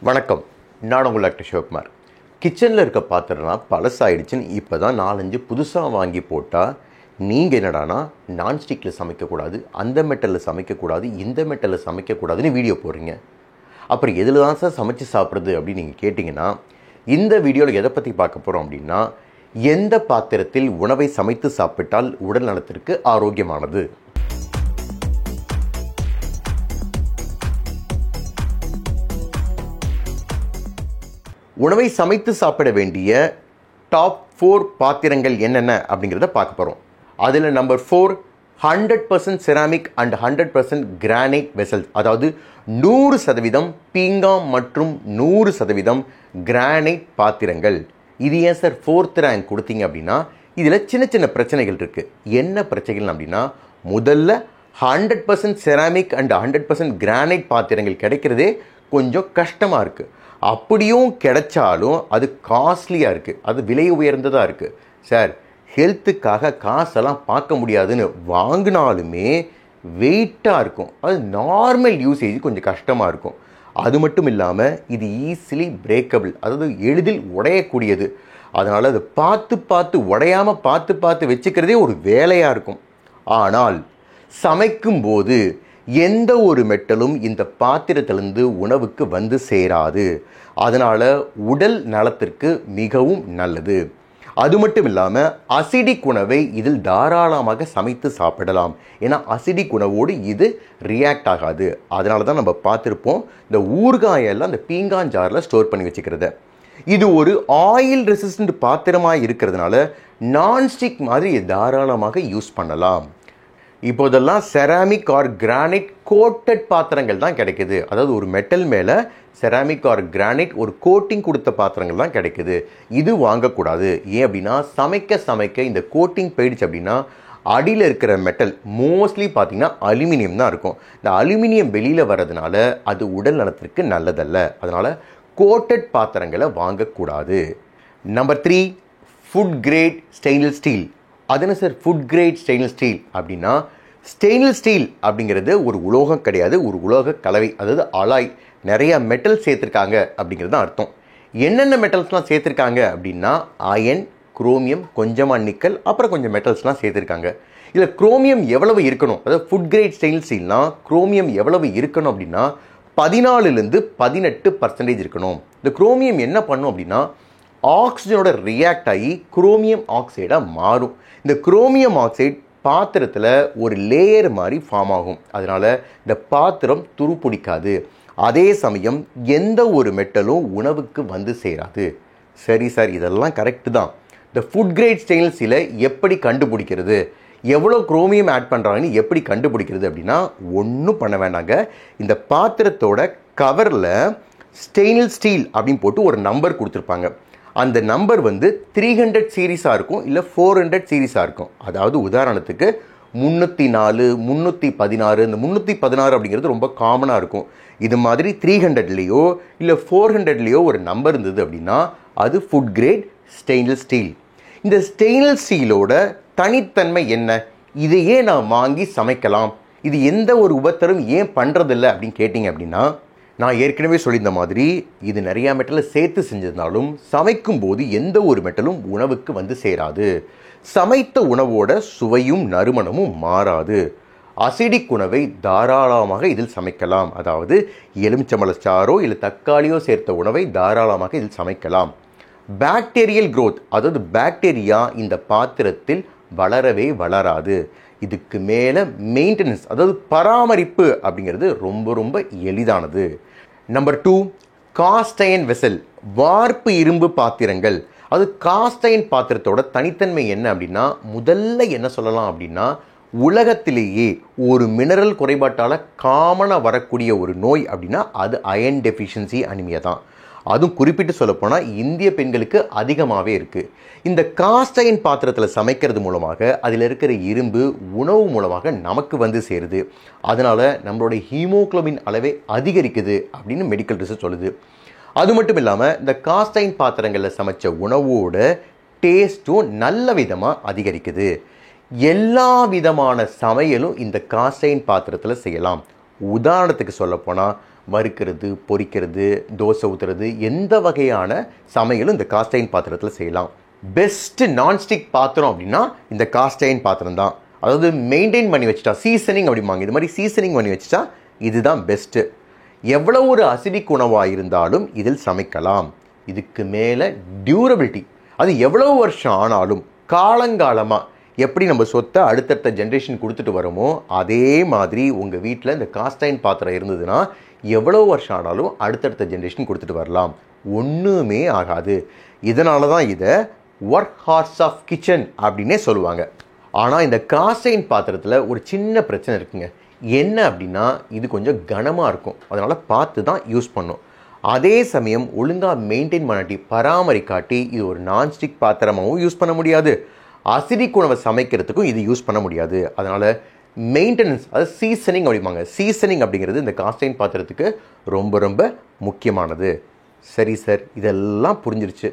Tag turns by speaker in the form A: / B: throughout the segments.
A: வணக்கம். நான் உங்கள் டாக்டர் சிவகுமார். கிச்சனில் இருக்க பாத்திரம்லாம் பழசாயிடுச்சுன்னு இப்போ தான் 4-5 புதுசாக வாங்கி போட்டால் நீங்கள் என்னடானா நான்ஸ்டிக்கில் சமைக்கக்கூடாது, அந்த மெட்டலில் சமைக்கக்கூடாது, இந்த மெட்டலில் சமைக்கக்கூடாதுன்னு வீடியோ போடுறீங்க. அப்புறம் எதில் தான் சார் சமைச்சு சாப்பிட்றது அப்படின்னு நீங்கள் கேட்டிங்கன்னா, இந்த வீடியோவில் எதை பற்றி பார்க்க போகிறோம் அப்படின்னா, எந்த பாத்திரத்தில் உணவை சமைத்து சாப்பிட்டால் உடல் நலத்திற்கு ஆரோக்கியமானது. உணவை சமைத்து சாப்பிட வேண்டிய டாப் 4 பாத்திரங்கள் என்னென்ன அப்படிங்கிறத பார்க்க போகிறோம். அதில் number 4 100% ceramic and 100% granite vessels, அதாவது 100% பீங்கான் மற்றும் 100% கிரானைட் பாத்திரங்கள். இது ஏன் சார் 4th ரேங்க் கொடுத்தீங்க அப்படின்னா, இதில் சின்ன சின்ன பிரச்சனைகள் இருக்குது. என்ன பிரச்சனைகள் அப்படின்னா, முதல்ல 100% செராமிக் அண்ட் 100% கிரானைட் பாத்திரங்கள் கிடைக்கிறதே கொஞ்சம் கஷ்டமாக இருக்குது. அப்படியும் கிடைச்சாலும் அது காஸ்ட்லியாக இருக்குது, அது விலை உயர்ந்ததாக இருக்குது. சார், ஹெல்த்துக்காக காசெல்லாம் பார்க்க முடியாதுன்னு வாங்கினாலுமே வெயிட்டாக இருக்கும், அது நார்மல் யூசேஜ் கொஞ்சம் கஷ்டமாக இருக்கும். அது மட்டும் இல்லாமல் இது ஈஸிலி பிரேக்கபிள், அதாவது எளிதில் உடையக்கூடியது. அதனால் அதை பார்த்து உடையாமல் பார்த்து வச்சுக்கிறதே ஒரு வேலையாக இருக்கும். ஆனால் சமைக்கும்போது எந்த ஒரு மெட்டலும் இந்த பாத்திரத்திலிருந்து உணவுக்கு வந்து சேராது. அதனால் உடல் நலத்திற்கு மிகவும் நல்லது. அது மட்டும் இல்லாமல் அசிடிக் உணவை இதில் தாராளமாக சமைத்து சாப்பிடலாம். ஏன்னா அசிடிக் உணவோடு இது ரியாக்ட் ஆகாது. அதனால தான் நம்ம பார்த்துருப்போம் இந்த ஊறுகாயெல்லாம் இந்த பீங்கான் ஜாரில் ஸ்டோர் பண்ணி வச்சுக்கிறத. இது ஒரு ஆயில் ரெசிஸ்டன்ட் பாத்திரமாக இருக்கிறதுனால நான்ஸ்டிக் மாதிரி தாராளமாக யூஸ் பண்ணலாம். இப்போதெல்லாம் செராமிக் ஆர் கிரானைட் கோட்டட் பாத்திரங்கள் தான் கிடைக்குது. அதாவது ஒரு மெட்டல் மேலே செராமிக் ஆர் கிரானைட் ஒரு கோட்டிங் கொடுத்த பாத்திரங்கள் தான் கிடைக்குது. இது வாங்கக்கூடாது. ஏன் அப்படின்னா, சமைக்க இந்த கோட்டிங் போயிடுச்சு அப்படின்னா அடியில் இருக்கிற மெட்டல் மோஸ்ட்லி பார்த்திங்கன்னா அலுமினியம் தான் இருக்கும். இந்த அலுமினியம் வெளியில் வர்றதுனால அது உடல் நலத்திற்கு நல்லதல்ல. அதனால் கோட்டட் பாத்திரங்களை வாங்கக்கூடாது. Number 3 food grade stainless steel. அது என்ன sir food grade stainless steel அப்படின்னா, ஸ்டெயின்லெஸ் ஸ்டீல் அப்படிங்கிறது ஒரு உலோகம் கிடையாது, ஒரு உலோக கலவை. அதாவது அலாய், நிறைய மெட்டல் சேர்த்துருக்காங்க அப்படிங்கிறது தான் அர்த்தம். என்னென்ன மெட்டல்ஸ்லாம் சேர்த்துருக்காங்க அப்படின்னா, அயன், குரோமியம், கொஞ்சமாக நிக்கல், அப்புறம் கொஞ்சம் மெட்டல்ஸ்லாம் சேர்த்துருக்காங்க. இதில் குரோமியம் எவ்வளவு இருக்கணும், அதாவது ஃபுட் கிரேட் ஸ்டெயின்லெஸ் ஸ்டீல்னால் குரோமியம் எவ்வளவு இருக்கணும் அப்படின்னா 14-18% இருக்கணும். இந்த குரோமியம் என்ன பண்ணும் அப்படின்னா, ஆக்சிஜனோட ரியாக்ட் ஆகி குரோமியம் ஆக்சைடாக மாறும். இந்த குரோமியம் ஆக்சைடு பாத்திரத்தில் ஒரு லேயர் மாதிரி ஃபார்ம் ஆகும். அதனால் இந்த பாத்திரம் துருப்பிடிக்காது. அதே சமயம் எந்த ஒரு மெட்டலும் உணவுக்கு வந்து சேராது. சரி சார், இதெல்லாம் கரெக்டு தான். இந்த ஃபுட் கிரேட் ஸ்டெயின்லெஸ் ஸ்டீலை எப்படி கண்டுபிடிக்கிறது, எவ்வளோ குரோமியம் ஆட் பண்ணுறாங்கன்னு எப்படி கண்டுபிடிக்கிறது அப்படின்னா, ஒன்றும் பண்ண வேண்டாங்க. இந்த பாத்திரத்தோட கவரில் ஸ்டெயின்லெஸ் ஸ்டீல் அப்படின்னு போட்டு ஒரு நம்பர் கொடுத்துருப்பாங்க. அந்த நம்பர் 300 சீரீஸாக இருக்கும், இல்லை 400 சீரீஸாக இருக்கும். அதாவது உதாரணத்துக்கு 304, 316. இந்த 316 அப்படிங்கிறது ரொம்ப காமனாக இருக்கும். இது மாதிரி 300லேயோ இல்லை 400லேயோ ஒரு நம்பர் இருந்தது அப்படின்னா அது ஃபுட் கிரேட் ஸ்டெயின்லெஸ் ஸ்டீல். இந்த ஸ்டெயின்லெஸ் ஸ்டீலோட தனித்தன்மை என்ன, இதையே நான் வாங்கி சமைக்கலாம், இது எந்த ஒரு உபத்தரும் ஏன் பண்ணுறதில்லை அப்படின்னு கேட்டிங்க அப்படின்னா, நான் ஏற்கனவே சொல்லியிருந்த மாதிரி இது நிறையா மெட்டலை சேர்த்து செஞ்சதுனாலும் சமைக்கும்போது எந்த ஒரு மெட்டலும் உணவுக்கு வந்து சேராது. சமைத்த உணவோட சுவையும் நறுமணமும் மாறாது. அசிடிக் உணவை தாராளமாக இதில் சமைக்கலாம். அதாவது எலுமிச்சம்பழச்சாறோ இல்லை தக்காளியோ சேர்த்த உணவை தாராளமாக இதில் சமைக்கலாம். பாக்டீரியல் growth, அதாவது பாக்டீரியா இந்த பாத்திரத்தில் வளரவே வளராது. இதுக்கு மேலே மெயின்டெனன்ஸ், அதாவது பராமரிப்பு அப்படிங்கிறது ரொம்ப எளிதானது. நம்பர் 2 காஸ்ட் அயன் வெசல், வார்ப்பு இரும்பு பாத்திரங்கள். அது காஸ்ட் அயன் பாத்திரத்தோட தனித்தன்மை என்ன அப்படின்னா, முதல்ல என்ன சொல்லலாம் அப்படின்னா, உலகத்திலேயே ஒரு மினரல் குறைபாட்டால் காமனாக வரக்கூடிய ஒரு நோய் அப்படின்னா அது அயன் டெஃபிஷியன்சி அனிமியா தான். அதுவும் குறிப்பிட்டு சொல்லப்போனால் இந்திய பெண்களுக்கு அதிகமாகவே இருக்குது. இந்த காஸ்ட் அயன் பாத்திரத்தில் சமைக்கிறது மூலமாக அதில் இருக்கிற இரும்பு உணவு மூலமாக நமக்கு வந்து சேருது. அதனால் நம்மளுடைய ஹீமோகுளோபின் அளவை அதிகரிக்குது அப்படின்னு மெடிக்கல் ரிசர்ச் சொல்லுது. அது மட்டும் இல்லாமல் இந்த காஸ்ட் அயன் பாத்திரங்களில் சமைச்ச உணவோட டேஸ்ட்டும் நல்ல விதமாக அதிகரிக்குது. எல்லா விதமான சமையலும் இந்த காஸ்ட் அயன் பாத்திரத்தில் செய்யலாம். உதாரணத்துக்கு சொல்லப்போனால் வறுக்கிறது, பொரிக்கிறது, தோசை ஊற்றுறது, எந்த வகையான சமையலும் இந்த காஸ்ட் அயர்ன் பாத்திரத்தில் செய்யலாம். பெஸ்ட்டு நான்ஸ்டிக் பாத்திரம் அப்படின்னா இந்த காஸ்ட் அயர்ன் பாத்திரம் தான். அதாவது மெயின்டைன் பண்ணி வச்சுட்டா, சீசனிங் அப்படிம்பாங்க, இது மாதிரி சீசனிங் பண்ணி வச்சுட்டா இதுதான் பெஸ்ட்டு. எவ்வளோ ஒரு அசிடிக் உணவாக இருந்தாலும் இதில் சமைக்கலாம். இதுக்கு மேலே டியூரபிலிட்டி, அது எவ்வளோ வருஷம் ஆனாலும் காலங்காலமாக எப்படி நம்ம சொத்தை அடுத்தடுத்த ஜென்ரேஷன் கொடுத்துட்டு வரோமோ அதே மாதிரி உங்கள் வீட்டில் இந்த காஸ்ட் அயர்ன் பாத்திரம் இருந்ததுன்னா எவ்வளோ வருஷம் ஆனாலும் அடுத்தடுத்த ஜென்ரேஷன் கொடுத்துட்டு வரலாம், ஒன்றுமே ஆகாது. இதனால தான் இதை ஒர்க் ஹார்ஸ் ஆஃப் கிச்சன் அப்படின்னே சொல்லுவாங்க. ஆனால் இந்த காஸ்ட் அயர்ன் பாத்திரத்தில் ஒரு சின்ன பிரச்சனை இருக்குங்க. என்ன அப்படின்னா இது கொஞ்சம் கனமாக இருக்கும், அதனால் பார்த்து தான் யூஸ் பண்ணும். அதே சமயம் ஒழுங்காக மெயின்டைன் பண்ணாட்டி, பராமரிக்காட்டி இது ஒரு நான்ஸ்டிக் பாத்திரமாகவும் யூஸ் பண்ண முடியாது, அசிடிக் உணவை சமைக்கிறதுக்கும் இது யூஸ் பண்ண முடியாது. அதனால் மெயின்டெனன்ஸ், அதாவது சீசனிங் அப்படிம்பாங்க, சீசனிங் அப்படிங்கிறது இந்த காஸ்ட் அயர்ன் பாத்திரத்துக்கு ரொம்ப ரொம்ப முக்கியமானது. சரி சார், இதெல்லாம் புரிஞ்சிருச்சு.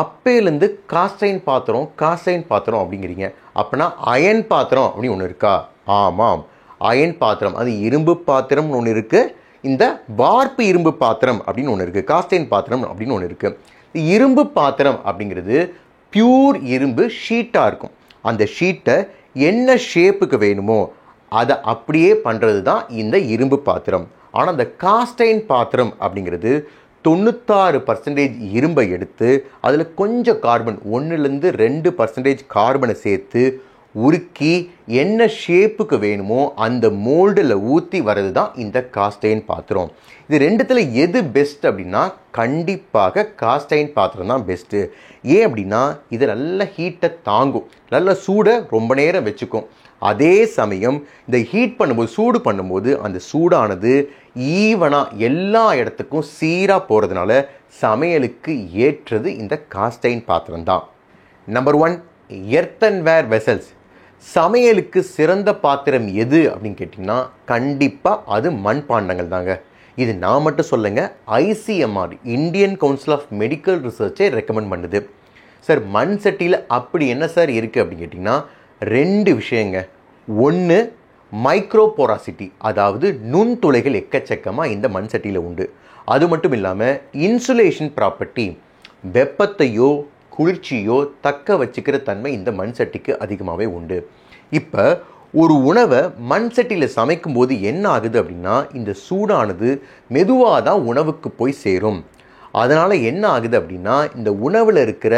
A: அப்பேலேருந்து காஸ்ட் அயர்ன் பாத்திரம் அப்படிங்கிறீங்க, அப்படின்னா அயன் பாத்திரம் அப்படின்னு ஒன்று இருக்கா? ஆமாம், அயன் பாத்திரம், அது இரும்பு பாத்திரம்னு ஒன்று இருக்குது, இந்த வார்ப்பு இரும்பு பாத்திரம் அப்படின்னு ஒன்று இருக்குது, காஸ்ட் அயர்ன் பாத்திரம் அப்படின்னு ஒன்று இருக்குது. இரும்பு பாத்திரம் அப்படிங்கிறது பியூர் இரும்பு ஷீட்டாக இருக்கும். அந்த ஷீட்டை என்ன ஷேப்புக்கு வேணுமோ அதை அப்படியே பண்ணுறது தான் இந்த இரும்பு பாத்திரம். ஆனால் அந்த காஸ்ட் அயர்ன் பாத்திரம் அப்படிங்கிறது 96% இரும்பை எடுத்து அதில் கொஞ்சம் கார்பன், 1-2% கார்பனை சேர்த்து உருக்கி என்ன ஷேப்புக்கு வேணுமோ அந்த மோல்டில் ஊற்றி வர்றது தான் இந்த காஸ்ட் அயர்ன் பாத்திரம். இது ரெண்டுத்தில் எது பெஸ்ட் அப்படின்னா கண்டிப்பாக காஸ்ட் அயர்ன் பாத்திரம் தான் பெஸ்ட்டு. ஏன் அப்படின்னா இது நல்ல ஹீட்டை தாங்கும், நல்ல சூடை ரொம்ப நேரம் வச்சுக்கும். அதே சமயம் இந்த ஹீட் பண்ணும்போது, சூடு பண்ணும்போது அந்த சூடானது ஈவனாக எல்லா இடத்துக்கும் சீராக போகிறதுனால சமையலுக்கு ஏற்றது இந்த காஸ்ட் அயர்ன் பாத்திரம் தான். Number 1, earthenware vessels. சமையலுக்கு சிறந்த பாத்திரம் எது அப்படின்னு கேட்டிங்கன்னா கண்டிப்பாக அது மண்பாண்டங்கள் தாங்க. இது நான் மட்டும் சொல்லுங்க, ICMR, Indian council of medical ரிசர்ச்சை ரெக்கமெண்ட் பண்ணுது. சார் மண் சட்டியில் அப்படி என்ன சார் இருக்குது அப்படின்னு கேட்டிங்கன்னா 2 விஷயங்க. ஒன்று மைக்ரோபோராசிட்டி, அதாவது நுண்துளைகள் எக்கச்சக்கமாக இந்த மண் சட்டியில் உண்டு. அது மட்டும் இல்லாமல் இன்சுலேஷன் ப்ராப்பர்ட்டி, வெப்பத்தையோ குளிர்ச்சியோ தக்க வச்சுக்கிற தன்மை இந்த மண் சட்டிக்கு அதிகமாகவே உண்டு. இப்போ ஒரு உணவை மண் சட்டியில் சமைக்கும்போது என்ன ஆகுது அப்படின்னா இந்த சூடானது மெதுவாக தான் உணவுக்கு போய் சேரும். அதனால் என்ன ஆகுது அப்படின்னா இந்த உணவில் இருக்கிற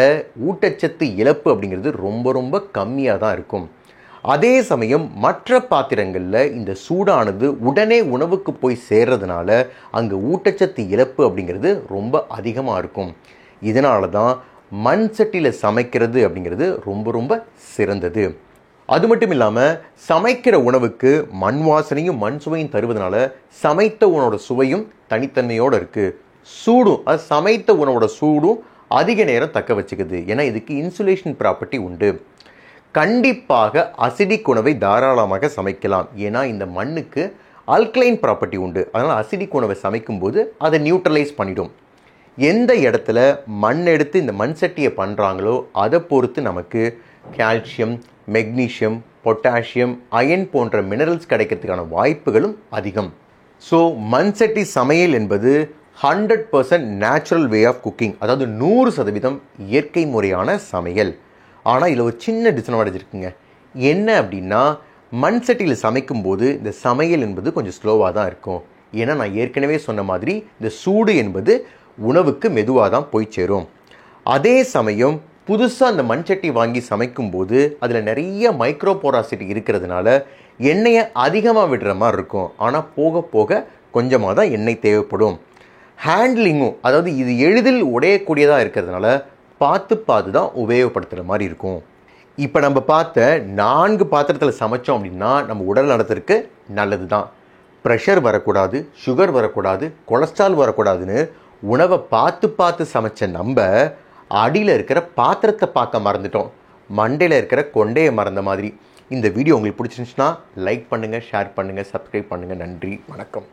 A: ஊட்டச்சத்து இழப்பு அப்படிங்கிறது ரொம்ப ரொம்ப கம்மியாக தான் இருக்கும். அதே சமயம் மற்ற பாத்திரங்களில் இந்த சூடானது உடனே உணவுக்கு போய் சேர்றதுனால அங்கே ஊட்டச்சத்து இழப்பு அப்படிங்கிறது ரொம்ப அதிகமாக இருக்கும். இதனால தான் மண் சட்டியில் சமைக்கிறது அப்படிங்கிறது ரொம்ப ரொம்ப சிறந்தது. அது மட்டும் இல்லாமல் சமைக்கிற உணவுக்கு மண் வாசனையும் மண் சுவையும் தருவதனால சமைத்த உணவோட சுவையும் தனித்தன்மையோடு இருக்குது. சூடும், அது சமைத்த உணவோட சூடும் அதிக நேரம் தக்க வச்சுக்குது. ஏன்னா இதுக்கு இன்சுலேஷன் ப்ராப்பர்ட்டி உண்டு. கண்டிப்பாக அசிடிக் உணவை தாராளமாக சமைக்கலாம். ஏன்னா இந்த மண்ணுக்கு அல்கலைன் ப்ராப்பர்ட்டி உண்டு. அதனால் அசிடிக் உணவை சமைக்கும்போது அதை நியூட்ரலைஸ் பண்ணிடும். எந்த இடத்துல மண் எடுத்து இந்த மண் சட்டியை பண்ணுறாங்களோ அதை பொறுத்து நமக்கு கால்சியம், மெக்னீஷியம், பொட்டாசியம், அயன் போன்ற மினரல்ஸ் கிடைக்கிறதுக்கான வாய்ப்புகளும் அதிகம். ஸோ மண் சட்டி சமையல் என்பது 100% நேச்சுரல் வே ஆஃப் குக்கிங், அதாவது 100% இயற்கை முறையான சமையல். ஆனால் இதில் ஒரு சின்ன டிஸ்அட்வான்டேஜ் இருக்குங்க. என்ன அப்படின்னா மண் சட்டியில் சமைக்கும்போது இந்த சமையல் என்பது கொஞ்சம் ஸ்லோவாக தான் இருக்கும். ஏன்னா நான் ஏற்கனவே சொன்ன மாதிரி இந்த சூடு என்பது உணவுக்கு மெதுவாக தான் போய் சேரும். அதே சமயம் புதுசாக அந்த மண் சட்டி வாங்கி சமைக்கும்போது அதில் நிறைய மைக்ரோபோராசிட்டி இருக்கிறதுனால எண்ணெயை அதிகமாக விடுற மாதிரி இருக்கும். ஆனால் போக போக கொஞ்சமாக தான் எண்ணெய் தேவைப்படும். ஹேண்ட்லிங்கும், அதாவது இது எளிதில் உடையக்கூடியதாக இருக்கிறதுனால பார்த்து தான் உபயோகப்படுத்துகிற மாதிரி இருக்கும். இப்போ நம்ம பார்த்த 4 பாத்திரத்தில் சமைச்சோம் அப்படின்னா நம்ம உடல் நலத்திற்கு நல்லது தான். ப்ரெஷர் வரக்கூடாது, சுகர் வரக்கூடாது, கொலஸ்ட்ரால் வரக்கூடாதுன்னு உணவை பார்த்து சமைச்ச நம்ம அடியில் இருக்கிற பாத்திரத்தை பார்க்க மறந்துட்டோம். மண்டையில் இருக்கிற கொண்டையை மறந்த மாதிரி. இந்த வீடியோ உங்களுக்கு பிடிச்சிருந்துச்சுன்னா லைக் பண்ணுங்கள், ஷேர் பண்ணுங்கள், சப்ஸ்கிரைப் பண்ணுங்கள். நன்றி, வணக்கம்.